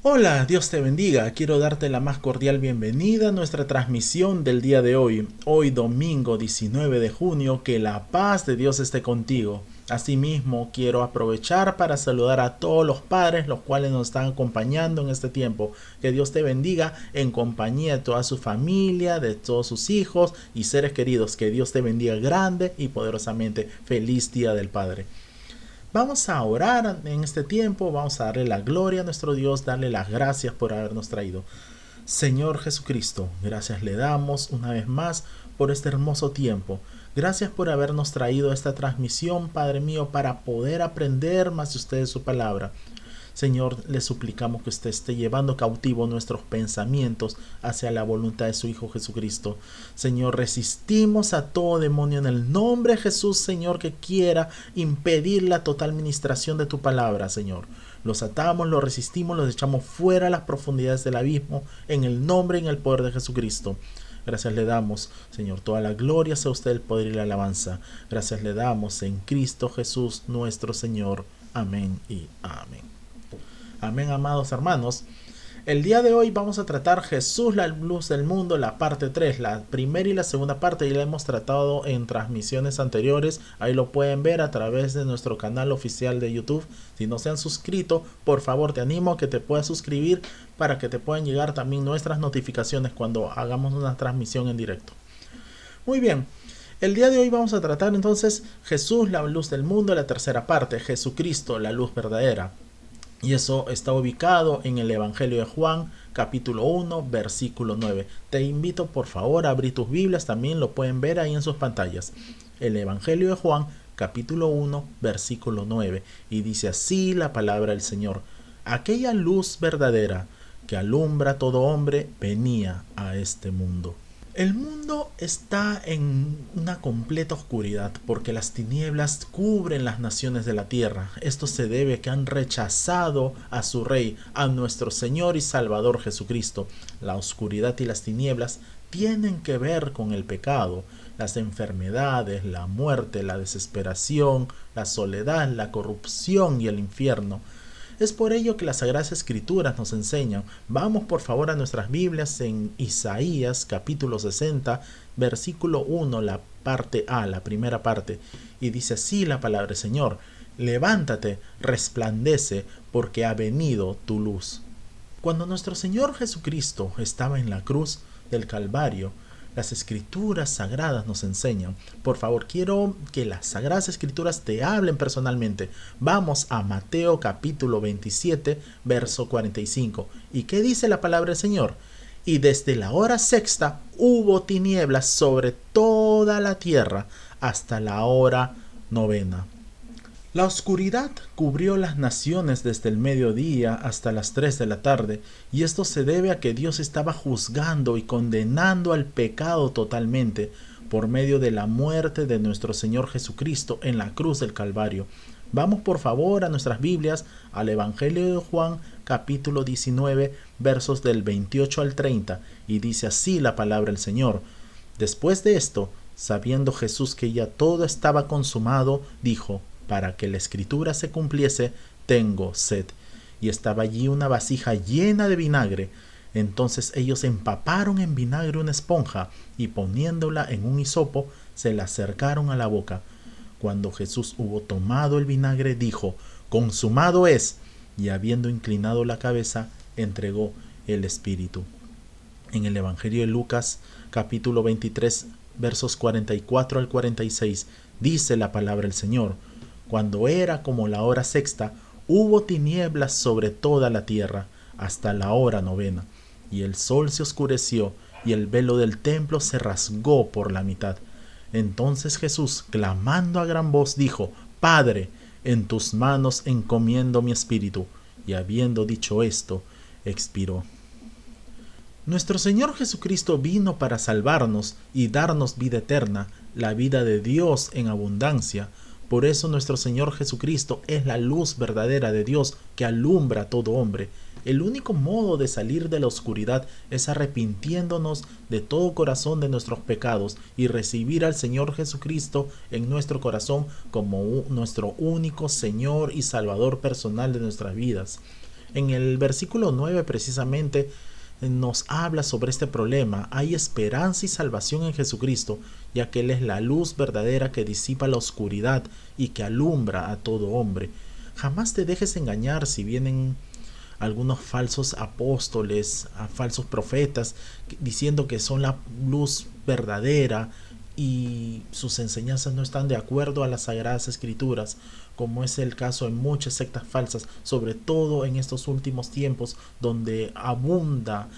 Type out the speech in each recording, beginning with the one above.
Hola, Dios te bendiga. Quiero darte la más cordial bienvenida a nuestra transmisión del día de hoy domingo 19 de junio. Que la paz de Dios esté contigo. Asimismo, quiero aprovechar para saludar a todos los padres los cuales nos están acompañando en este tiempo. Que Dios te bendiga en compañía de toda su familia, de todos sus hijos y seres queridos. Que Dios te bendiga grande y poderosamente. Feliz Día del Padre. Vamos a orar en este tiempo, vamos a darle la gloria a nuestro Dios, darle las gracias por habernos traído. Señor Jesucristo, gracias le damos una vez más por este hermoso tiempo. Gracias por habernos traído esta transmisión, Padre mío, para poder aprender más de usted de su palabra. Señor, le suplicamos que usted esté llevando cautivo nuestros pensamientos hacia la voluntad de su Hijo Jesucristo. Señor, resistimos a todo demonio en el nombre de Jesús, Señor, que quiera impedir la total ministración de tu palabra, Señor. Los atamos, los resistimos, los echamos fuera a las profundidades del abismo, en el nombre y en el poder de Jesucristo. Gracias le damos, Señor, toda la gloria sea usted, el poder y la alabanza. Gracias le damos en Cristo Jesús nuestro Señor. Amén y amén. Amén, amados hermanos. El día de hoy vamos a tratar Jesús, la luz del mundo, la parte 3, la primera y la segunda parte. Ya la hemos tratado en transmisiones anteriores. Ahí lo pueden ver a través de nuestro canal oficial de YouTube. Si no se han suscrito, por favor te animo a que te puedas suscribir para que te puedan llegar también nuestras notificaciones cuando hagamos una transmisión en directo. Muy bien. El día de hoy vamos a tratar entonces Jesús, la luz del mundo, la tercera parte, Jesucristo, la luz verdadera. Y eso está ubicado en el Evangelio de Juan, capítulo 1, versículo 9. Te invito por favor a abrir tus Biblias, también lo pueden ver ahí en sus pantallas. El Evangelio de Juan, capítulo 1, versículo 9. Y dice así la palabra del Señor. Aquella luz verdadera que alumbra a todo hombre venía a este mundo. El mundo está en una completa oscuridad porque las tinieblas cubren las naciones de la tierra. Esto se debe a que han rechazado a su Rey, a nuestro Señor y Salvador Jesucristo. La oscuridad y las tinieblas tienen que ver con el pecado, las enfermedades, la muerte, la desesperación, la soledad, la corrupción y el infierno. Es por ello que las Sagradas Escrituras nos enseñan. Vamos por favor a nuestras Biblias en Isaías capítulo 60, versículo 1, la parte A, la primera parte. Y dice así la palabra del Señor. Levántate, resplandece, porque ha venido tu luz. Cuando nuestro Señor Jesucristo estaba en la cruz del Calvario, las escrituras sagradas nos enseñan. Por favor, quiero que las sagradas escrituras te hablen personalmente. Vamos a Mateo capítulo 27, verso 45. ¿Y qué dice la palabra del Señor? Y desde la hora sexta hubo tinieblas sobre toda la tierra hasta la hora novena. La oscuridad cubrió las naciones desde el mediodía hasta las 3 de la tarde, y esto se debe a que Dios estaba juzgando y condenando al pecado totalmente por medio de la muerte de nuestro Señor Jesucristo en la cruz del Calvario. Vamos por favor a nuestras Biblias, al Evangelio de Juan, capítulo 19, versos del 28 al 30, y dice así la palabra del Señor. Después de esto, sabiendo Jesús que ya todo estaba consumado, dijo: para que la escritura se cumpliese, tengo sed. Y estaba allí una vasija llena de vinagre. Entonces ellos empaparon en vinagre una esponja y poniéndola en un hisopo, se la acercaron a la boca. Cuando Jesús hubo tomado el vinagre, dijo: consumado es. Y habiendo inclinado la cabeza, entregó el espíritu. En el Evangelio de Lucas, capítulo 23, versos 44 al 46, dice la palabra del Señor. Cuando era como la hora sexta, hubo tinieblas sobre toda la tierra hasta la hora novena, y el sol se oscureció, y el velo del templo se rasgó por la mitad. Entonces Jesús, clamando a gran voz, dijo: Padre, en tus manos encomiendo mi espíritu. Y habiendo dicho esto, expiró. Nuestro Señor Jesucristo vino para salvarnos y darnos vida eterna, la vida de Dios en abundancia. Por eso nuestro Señor Jesucristo es la luz verdadera de Dios que alumbra a todo hombre. El único modo de salir de la oscuridad es arrepintiéndonos de todo corazón de nuestros pecados y recibir al Señor Jesucristo en nuestro corazón como nuestro único Señor y Salvador personal de nuestras vidas. En el versículo 9 precisamente nos habla sobre este problema. Hay esperanza y salvación en Jesucristo, ya que Él es la luz verdadera que disipa la oscuridad y que alumbra a todo hombre. Jamás te dejes engañar si vienen algunos falsos apóstoles, a falsos profetas, diciendo que son la luz verdadera y sus enseñanzas no están de acuerdo a las sagradas escrituras, como es el caso en muchas sectas falsas, sobre todo en estos últimos tiempos donde abunda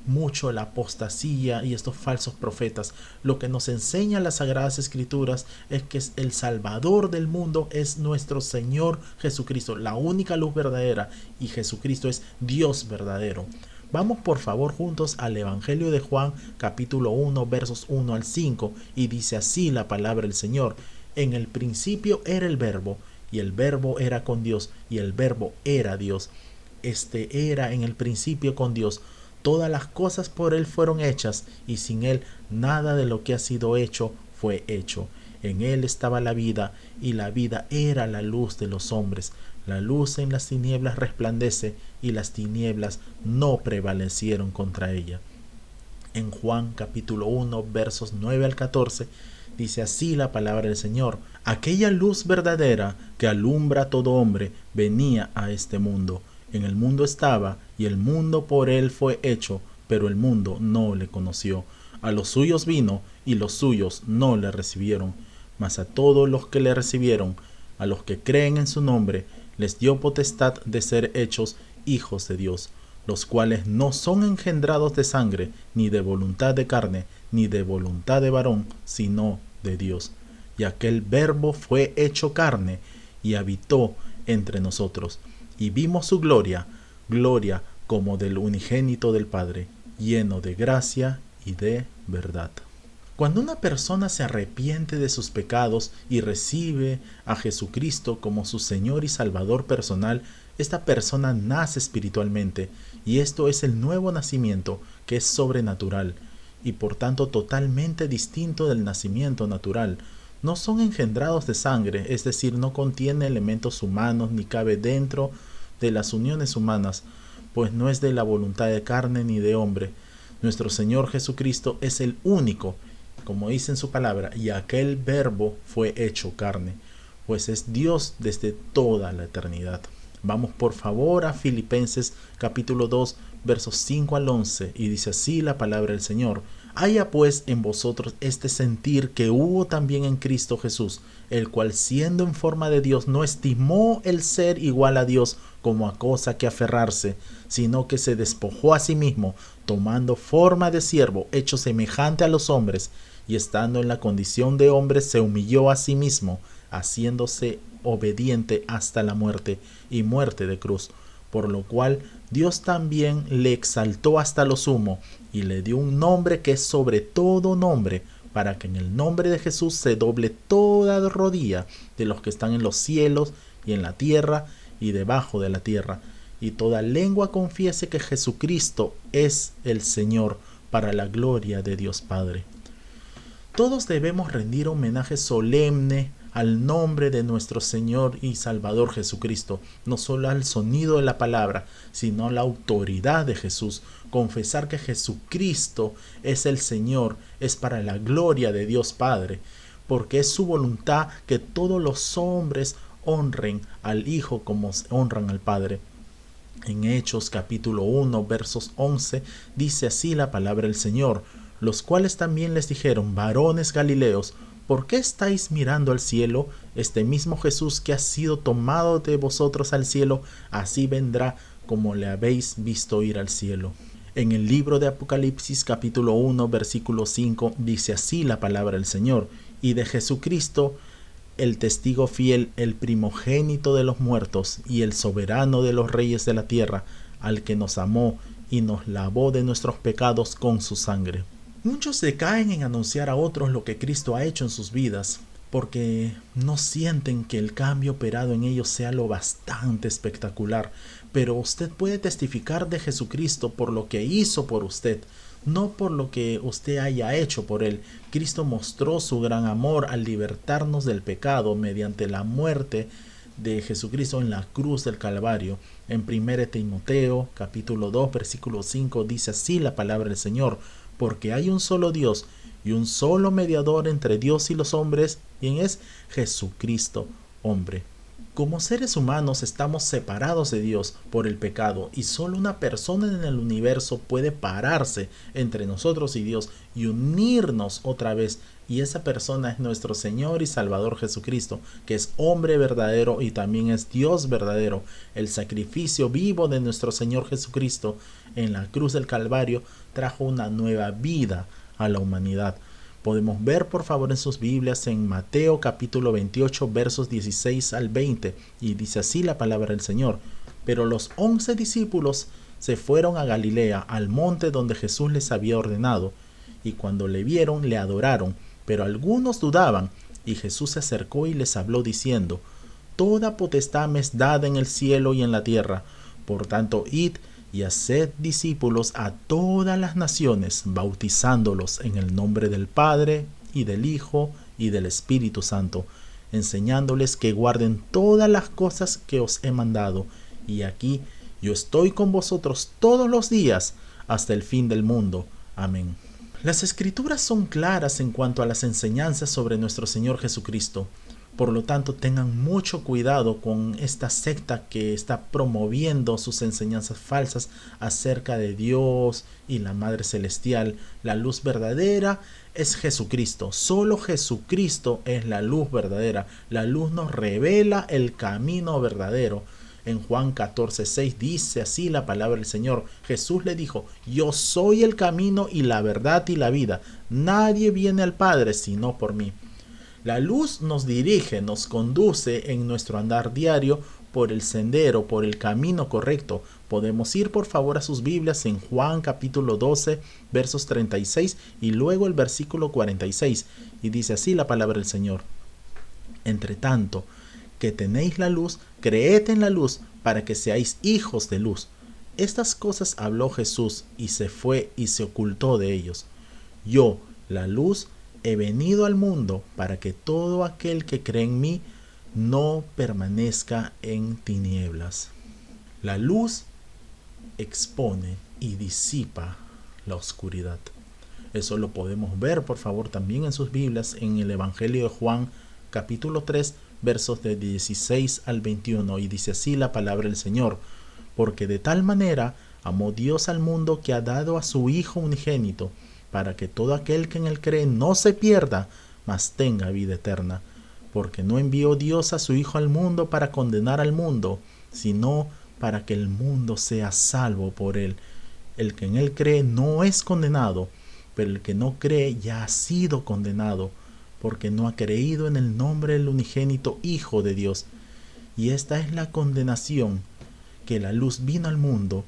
mucho la apostasía y estos falsos profetas. Lo que nos enseña las sagradas escrituras es que el Salvador del mundo es nuestro Señor Jesucristo, la única luz verdadera, y Jesucristo es Dios verdadero. Vamos por favor juntos al Evangelio de Juan capítulo 1 versos 1 al 5 y dice así la palabra del Señor: en el principio era el verbo, y el verbo era con Dios, y el verbo era Dios. Este era en el principio con Dios. Todas las cosas por Él fueron hechas, y sin Él nada de lo que ha sido hecho fue hecho. En Él estaba la vida, y la vida era la luz de los hombres. La luz en las tinieblas resplandece, y las tinieblas no prevalecieron contra ella. En Juan capítulo 1 versos 9 al 14 dice así la palabra del Señor: aquella luz verdadera que alumbra a todo hombre venía a este mundo. En el mundo estaba, y el mundo por él fue hecho, pero el mundo no le conoció. A los suyos vino, y los suyos no le recibieron. Mas a todos los que le recibieron, a los que creen en su nombre, les dio potestad de ser hechos hijos de Dios, los cuales no son engendrados de sangre, ni de voluntad de carne, ni de voluntad de varón, sino de Dios. Y aquel Verbo fue hecho carne, y habitó entre nosotros, y vimos su gloria, gloria como del unigénito del Padre, lleno de gracia y de verdad. Cuando una persona se arrepiente de sus pecados y recibe a Jesucristo como su Señor y Salvador personal, esta persona nace espiritualmente, y esto es el nuevo nacimiento, que es sobrenatural, y por tanto totalmente distinto del nacimiento natural. No son engendrados de sangre, es decir, no contiene elementos humanos ni cabe dentro de las uniones humanas, pues no es de la voluntad de carne ni de hombre. Nuestro Señor Jesucristo es el único, como dice en su palabra, y aquel Verbo fue hecho carne, pues es Dios desde toda la eternidad. Vamos por favor a Filipenses capítulo 2 versos 5 al 11 y dice así la palabra del Señor: haya pues en vosotros este sentir que hubo también en Cristo Jesús, el cual siendo en forma de Dios no estimó el ser igual a Dios como a cosa que aferrarse, sino que se despojó a sí mismo, tomando forma de siervo, hecho semejante a los hombres, y estando en la condición de hombre se humilló a sí mismo, haciéndose obediente hasta la muerte, y muerte de cruz, por lo cual Dios también le exaltó hasta lo sumo, y le dio un nombre que es sobre todo nombre, para que en el nombre de Jesús se doble toda rodilla de los que están en los cielos y en la tierra y debajo de la tierra, y toda lengua confiese que Jesucristo es el Señor, para la gloria de Dios Padre. Todos debemos rendir homenaje solemne al nombre de nuestro Señor y Salvador Jesucristo, no solo al sonido de la palabra, sino a la autoridad de Jesús. Confesar que Jesucristo es el Señor es para la gloria de Dios Padre, porque es su voluntad que todos los hombres honren al Hijo como honran al Padre. En Hechos capítulo 1 versos 11 dice así la palabra del Señor: los cuales también les dijeron: varones Galileos, ¿por qué estáis mirando al cielo? Este mismo Jesús que ha sido tomado de vosotros al cielo, así vendrá como le habéis visto ir al cielo. En el libro de Apocalipsis capítulo 1 versículo 5 dice así la palabra del Señor: y de Jesucristo, el testigo fiel, el primogénito de los muertos y el soberano de los reyes de la tierra, al que nos amó y nos lavó de nuestros pecados con su sangre. Muchos decaen en anunciar a otros lo que Cristo ha hecho en sus vidas, porque no sienten que el cambio operado en ellos sea lo bastante espectacular. Pero usted puede testificar de Jesucristo por lo que hizo por usted, no por lo que usted haya hecho por él. Cristo mostró su gran amor al libertarnos del pecado mediante la muerte de Jesucristo en la cruz del Calvario. En 1 Timoteo capítulo 2 versículo 5 dice así la palabra del Señor: porque hay un solo Dios y un solo mediador entre Dios y los hombres, quien es Jesucristo, hombre. Como seres humanos estamos separados de Dios por el pecado, y solo una persona en el universo puede pararse entre nosotros y Dios y unirnos otra vez, y esa persona es nuestro Señor y Salvador Jesucristo, que es hombre verdadero y también es Dios verdadero. El sacrificio vivo de nuestro Señor Jesucristo en la cruz del Calvario trajo una nueva vida a la humanidad. Podemos ver por favor en sus Biblias en Mateo capítulo 28 versos 16 al 20, y dice así la palabra del Señor: pero los 11 discípulos se fueron a Galilea, al monte donde Jesús les había ordenado, y cuando le vieron le adoraron, pero algunos dudaban. Y Jesús se acercó y les habló diciendo: toda potestad me es dada en el cielo y en la tierra. Por tanto, id y haced discípulos a todas las naciones, bautizándolos en el nombre del Padre, y del Hijo, y del Espíritu Santo, enseñándoles que guarden todas las cosas que os he mandado. Y aquí yo estoy con vosotros todos los días, hasta el fin del mundo. Amén. Las Escrituras son claras en cuanto a las enseñanzas sobre nuestro Señor Jesucristo. Por lo tanto, tengan mucho cuidado con esta secta que está promoviendo sus enseñanzas falsas acerca de Dios y la Madre Celestial. La luz verdadera es Jesucristo. Solo Jesucristo es la luz verdadera. La luz nos revela el camino verdadero. En Juan 14:6 dice así la palabra del Señor: Jesús le dijo: yo soy el camino y la verdad y la vida. Nadie viene al Padre sino por mí. La luz nos dirige, nos conduce en nuestro andar diario por el sendero, por el camino correcto. Podemos ir por favor a sus Biblias en Juan capítulo 12 versos 36 y luego el versículo 46, y dice así la palabra del Señor: entre tanto que tenéis la luz, creed en la luz, para que seáis hijos de luz. Estas cosas habló Jesús, y se fue y se ocultó de ellos. Yo, la luz, he venido al mundo para que todo aquel que cree en mí no permanezca en tinieblas. La luz expone y disipa la oscuridad. Eso lo podemos ver por favor también en sus Biblias en el Evangelio de Juan capítulo 3 versos de 16 al 21, y dice así la palabra del Señor: porque de tal manera amó Dios al mundo que ha dado a su Hijo unigénito, para que todo aquel que en él cree no se pierda, mas tenga vida eterna. Porque no envió Dios a su Hijo al mundo para condenar al mundo, sino para que el mundo sea salvo por él. El que en él cree no es condenado, pero el que no cree ya ha sido condenado, porque no ha creído en el nombre del unigénito Hijo de Dios. Y esta es la condenación, que la luz vino al mundo,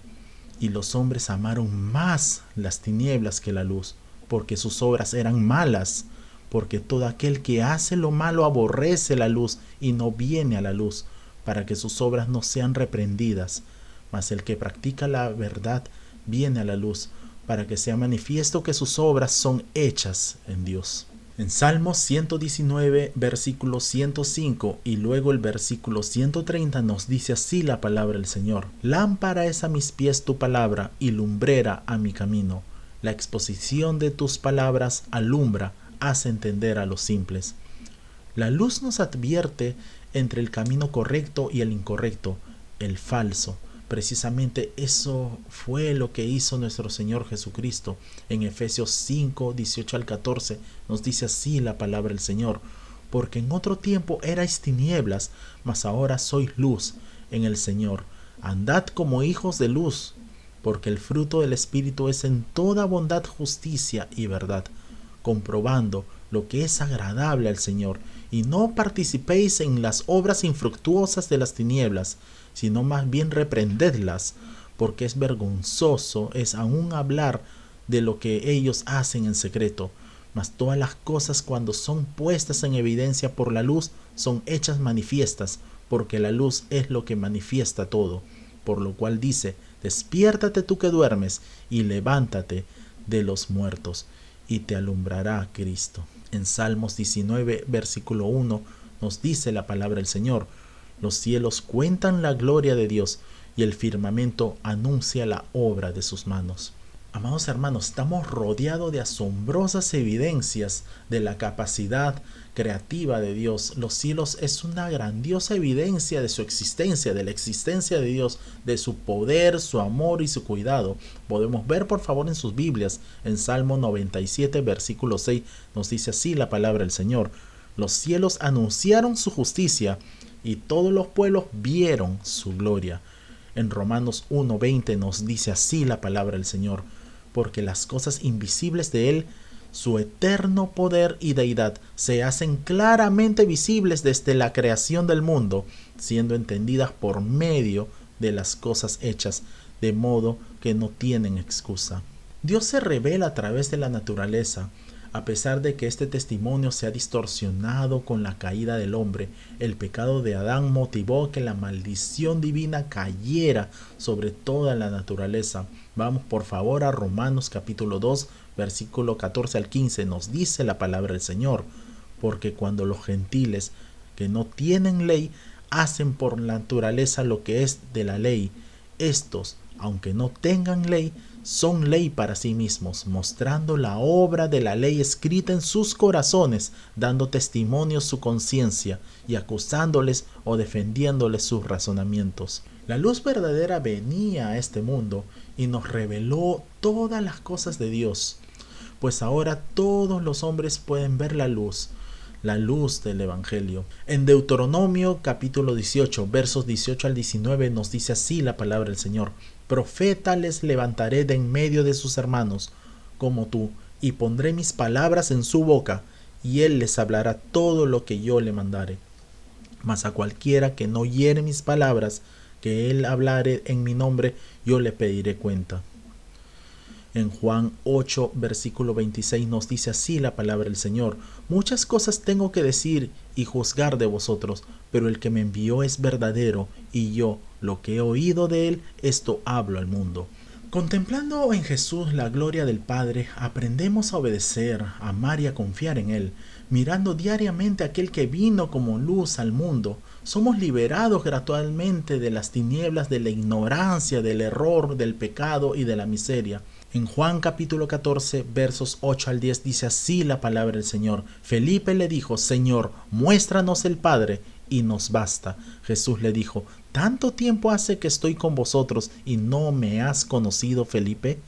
y los hombres amaron más las tinieblas que la luz, porque sus obras eran malas. Porque todo aquel que hace lo malo aborrece la luz y no viene a la luz, para que sus obras no sean reprendidas. Mas el que practica la verdad viene a la luz, para que sea manifiesto que sus obras son hechas en Dios. En Salmos 119, versículo 105 y luego el versículo 130 nos dice así la palabra del Señor: lámpara es a mis pies tu palabra y lumbrera a mi camino. La exposición de tus palabras alumbra, hace entender a los simples. La luz nos advierte entre el camino correcto y el incorrecto, el falso. Precisamente eso fue lo que hizo nuestro Señor Jesucristo. En Efesios 5, 18 al 14 nos dice así la palabra del Señor: porque en otro tiempo erais tinieblas, mas ahora sois luz en el Señor. Andad como hijos de luz, porque el fruto del Espíritu es en toda bondad, justicia y verdad, comprobando lo que es agradable al Señor, y no participéis en las obras infructuosas de las tinieblas, sino más bien reprendedlas, porque es vergonzoso es aún hablar de lo que ellos hacen en secreto. Mas todas las cosas, cuando son puestas en evidencia por la luz, son hechas manifiestas, porque la luz es lo que manifiesta todo. Por lo cual dice: despiértate tú que duermes, y levántate de los muertos, y te alumbrará Cristo. En Salmos 19, versículo 1, nos dice la palabra del Señor: Los cielos cuentan la gloria de Dios y el firmamento anuncia la obra de sus manos. Amados hermanos, estamos rodeados de asombrosas evidencias de la capacidad creativa de Dios. Los cielos es una grandiosa evidencia de su existencia, de la existencia de Dios, de su poder, su amor y su cuidado. Podemos ver por favor en sus Biblias, en Salmo 97, versículo 6, nos dice así la palabra del Señor. Los cielos anunciaron su justicia y todos los pueblos vieron su gloria. En Romanos 1:20 nos dice así la palabra del Señor. Porque las cosas invisibles de Él, su eterno poder y deidad, se hacen claramente visibles desde la creación del mundo, siendo entendidas por medio de las cosas hechas, de modo que no tienen excusa. Dios se revela a través de la naturaleza. A pesar de que este testimonio se ha distorsionado con la caída del hombre, el pecado de Adán motivó que la maldición divina cayera sobre toda la naturaleza. Vamos por favor a Romanos capítulo 2, versículo 14 al 15, nos dice la palabra del Señor. Porque cuando los gentiles que no tienen ley hacen por naturaleza lo que es de la ley, estos, aunque no tengan ley, son ley para sí mismos, mostrando la obra de la ley escrita en sus corazones, dando testimonio su conciencia y acusándoles o defendiéndoles sus razonamientos. La luz verdadera venía a este mundo y nos reveló todas las cosas de Dios, pues ahora todos los hombres pueden ver la luz del Evangelio. En Deuteronomio capítulo 18, versos 18 al 19 nos dice así la palabra del Señor. Profeta les levantaré de en medio de sus hermanos, como tú, y pondré mis palabras en su boca, y él les hablará todo lo que yo le mandare. Mas a cualquiera que no oyere mis palabras, que él hablare en mi nombre, yo le pediré cuenta. En Juan 8, versículo 26 nos dice así la palabra del Señor. Muchas cosas tengo que decir y juzgar de vosotros, pero el que me envió es verdadero, y yo, lo que he oído de él, esto hablo al mundo. Contemplando en Jesús la gloria del Padre, aprendemos a obedecer, a amar y a confiar en Él. Mirando diariamente a aquel que vino como luz al mundo, somos liberados gradualmente de las tinieblas, de la ignorancia, del error, del pecado y de la miseria. En Juan capítulo 14, versos 8 al 10 dice así la palabra del Señor. Felipe le dijo, Señor, muéstranos el Padre y nos basta. Jesús le dijo, ¿tanto tiempo hace que estoy con vosotros y no me has conocido, Felipe?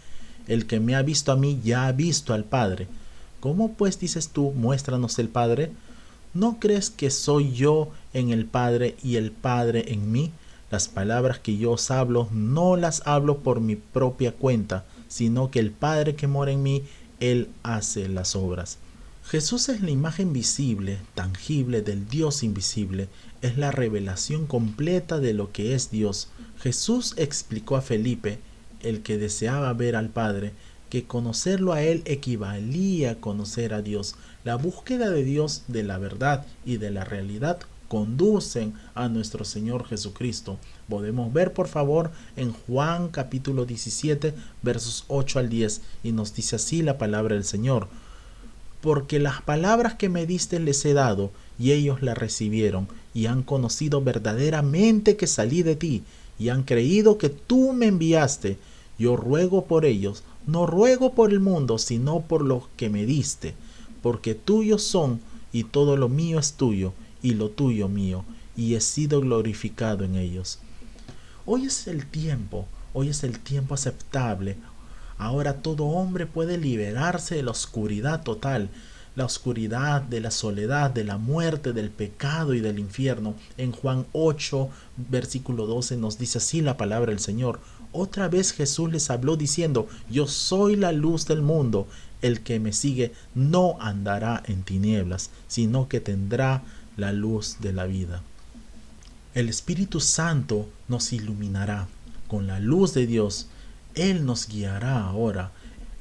El que me ha visto a mí ya ha visto al Padre. ¿Cómo pues dices tú, muéstranos el Padre? ¿No crees que soy yo en el Padre y el Padre en mí? Las palabras que yo os hablo no las hablo por mi propia cuenta, sino que el Padre que mora en mí, Él hace las obras. Jesús es la imagen visible, tangible del Dios invisible. Es la revelación completa de lo que es Dios. Jesús explicó a Felipe, el que deseaba ver al Padre, que conocerlo a Él equivalía a conocer a Dios. La búsqueda de Dios, de la verdad y de la realidad conducen a nuestro Señor Jesucristo. Podemos ver por favor en Juan capítulo 17 versos 8 al 10 y nos dice así la palabra del Señor. Porque las palabras que me diste les he dado y ellos las recibieron y han conocido verdaderamente que salí de ti y han creído que tú me enviaste. Yo ruego por ellos, no ruego por el mundo, sino por los que me diste, porque tuyos son y todo lo mío es tuyo y lo tuyo mío, y he sido glorificado en ellos. Hoy es el tiempo aceptable. Ahora todo hombre puede liberarse de la oscuridad total, la oscuridad de la soledad, de la muerte, del pecado y del infierno. En Juan 8, versículo 12 nos dice así la palabra del Señor. Otra vez Jesús les habló diciendo, yo soy la luz del mundo. El que me sigue no andará en tinieblas, sino que tendrá la luz de la vida. El Espíritu Santo nos iluminará con la luz de Dios. Él nos guiará ahora.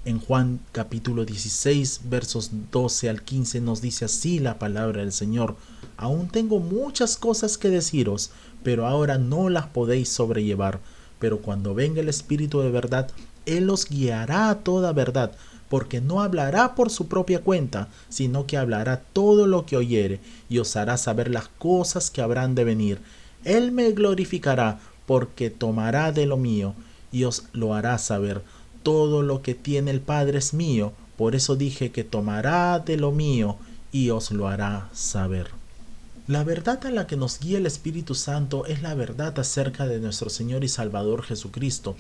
En Juan capítulo 16 versos 12 al 15 nos dice así la palabra del Señor. Aún tengo muchas cosas que deciros, pero ahora no las podéis sobrellevar. Pero cuando venga el Espíritu de verdad, Él os guiará a toda verdad, porque no hablará por su propia cuenta, sino que hablará todo lo que oyere, y os hará saber las cosas que habrán de venir. Él me glorificará, porque tomará de lo mío y os lo hará saber. Todo lo que tiene el Padre es mío, por eso dije que tomará de lo mío y os lo hará saber. La verdad a la que nos guía el Espíritu Santo es la verdad acerca de nuestro Señor y Salvador Jesucristo.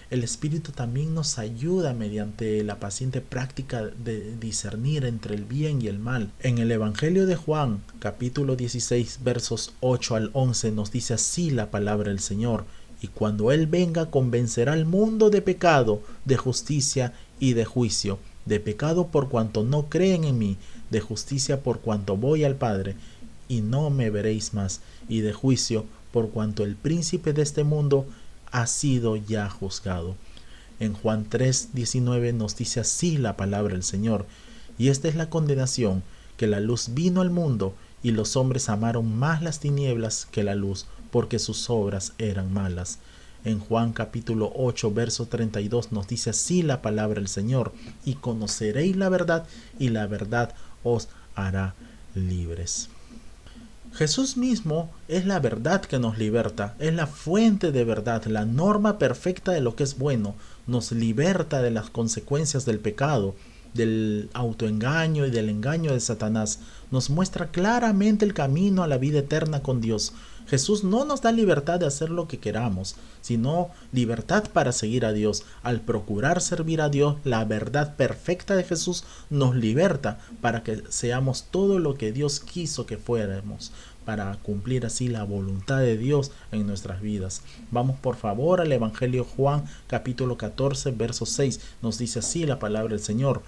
El Espíritu también nos ayuda mediante la paciente práctica de discernir entre el bien y el mal. En el Evangelio de Juan, capítulo 16, versos 8 al 11, nos dice así la palabra del Señor: y cuando Él venga, convencerá al mundo de pecado, de justicia y de juicio. De pecado por cuanto no creen en mí, de justicia por cuanto voy al Padre y no me veréis más, y de juicio por cuanto el príncipe de este mundo ha sido ya juzgado. En Juan 3:19 nos dice así la palabra del Señor: y esta es la condenación, que la luz vino al mundo, y los hombres amaron más las tinieblas que la luz, porque sus obras eran malas. En Juan capítulo 8, verso 32 nos dice así la palabra del Señor: y conoceréis la verdad, y la verdad os hará libres. Jesús mismo es la verdad que nos liberta, es la fuente de verdad, la norma perfecta de lo que es bueno, nos liberta de las consecuencias del pecado, del autoengaño y del engaño de Satanás, nos muestra claramente el camino a la vida eterna con Dios. Jesús no nos da libertad de hacer lo que queramos, sino libertad para seguir a Dios. Al procurar servir a Dios, la verdad perfecta de Jesús nos liberta para que seamos todo lo que Dios quiso que fuéramos, para cumplir así la voluntad de Dios en nuestras vidas. Vamos por favor al Evangelio de Juan capítulo 14 verso 6. Nos dice así la palabra del Señor: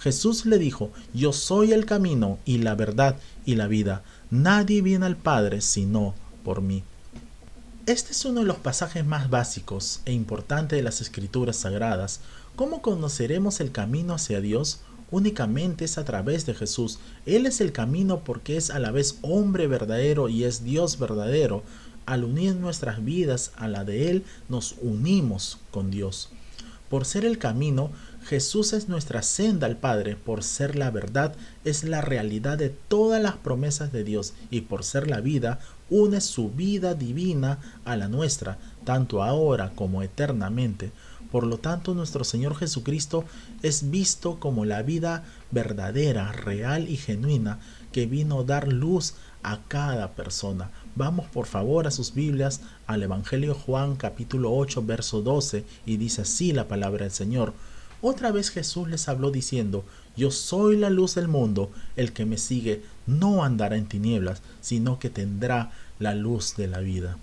Jesús le dijo: yo soy el camino y la verdad y la vida. Nadie viene al Padre sino por mí. Este es uno de los pasajes más básicos e importantes de las Escrituras Sagradas. ¿Cómo conoceremos el camino hacia Dios? Únicamente es a través de Jesús. Él es el camino porque es a la vez hombre verdadero y es Dios verdadero. Al unir nuestras vidas a la de Él, nos unimos con Dios. Por ser el camino, Jesús es nuestra senda al Padre. Por ser la verdad, es la realidad de todas las promesas de Dios. Y por ser la vida, une su vida divina a la nuestra, tanto ahora como eternamente. Por lo tanto, nuestro Señor Jesucristo es visto como la vida verdadera, real y genuina, que vino a dar luz a cada persona. Vamos por favor a sus Biblias al Evangelio de Juan capítulo 8 verso 12 y dice así la palabra del Señor: otra vez Jesús les habló diciendo: yo soy la luz del mundo, el que me sigue no andará en tinieblas, sino que tendrá la luz de la vida.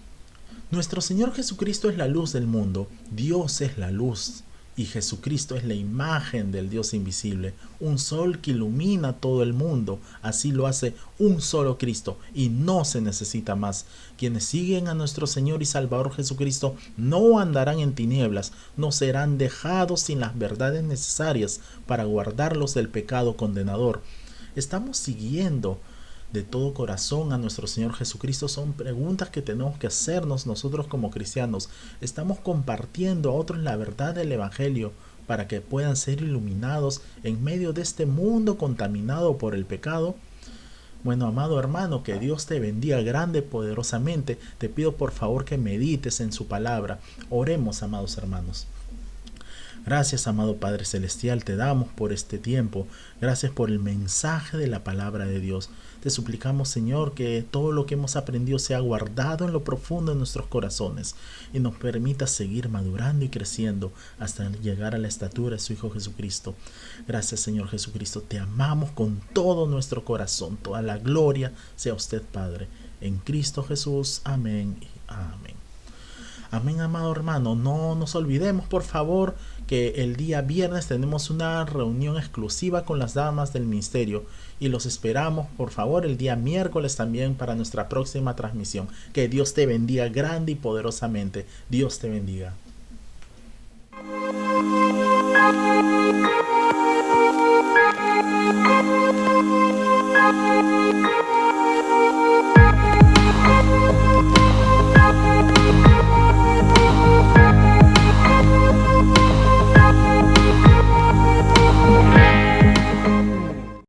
Nuestro Señor Jesucristo es la luz del mundo, Dios es la luz y Jesucristo es la imagen del Dios invisible, un sol que ilumina todo el mundo. Así lo hace un solo Cristo y no se necesita más. Quienes siguen a nuestro Señor y Salvador Jesucristo no andarán en tinieblas, no serán dejados sin las verdades necesarias para guardarlos del pecado condenador. Estamos siguiendo de todo corazón a nuestro Señor Jesucristo. Son preguntas que tenemos que hacernos nosotros como cristianos. Estamos compartiendo a otros la verdad del Evangelio para que puedan ser iluminados en medio de este mundo contaminado por el pecado. Bueno, amado hermano, que Dios te bendiga grande, poderosamente. Te pido por favor que medites en su palabra. Oremos, amados hermanos. Gracias, amado Padre Celestial, te damos por este tiempo. Gracias por el mensaje de la palabra de Dios. Te suplicamos, Señor, que todo lo que hemos aprendido sea guardado en lo profundo de nuestros corazones y nos permita seguir madurando y creciendo hasta llegar a la estatura de su Hijo Jesucristo. Gracias, Señor Jesucristo. Te amamos con todo nuestro corazón. Toda la gloria sea usted, Padre. En Cristo Jesús. Amén y amén. Amén, amado hermano. No nos olvidemos, por favor, que el día viernes tenemos una reunión exclusiva con las damas del ministerio y los esperamos, por favor, el día miércoles también para nuestra próxima transmisión. Que Dios te bendiga grande y poderosamente. Dios te bendiga.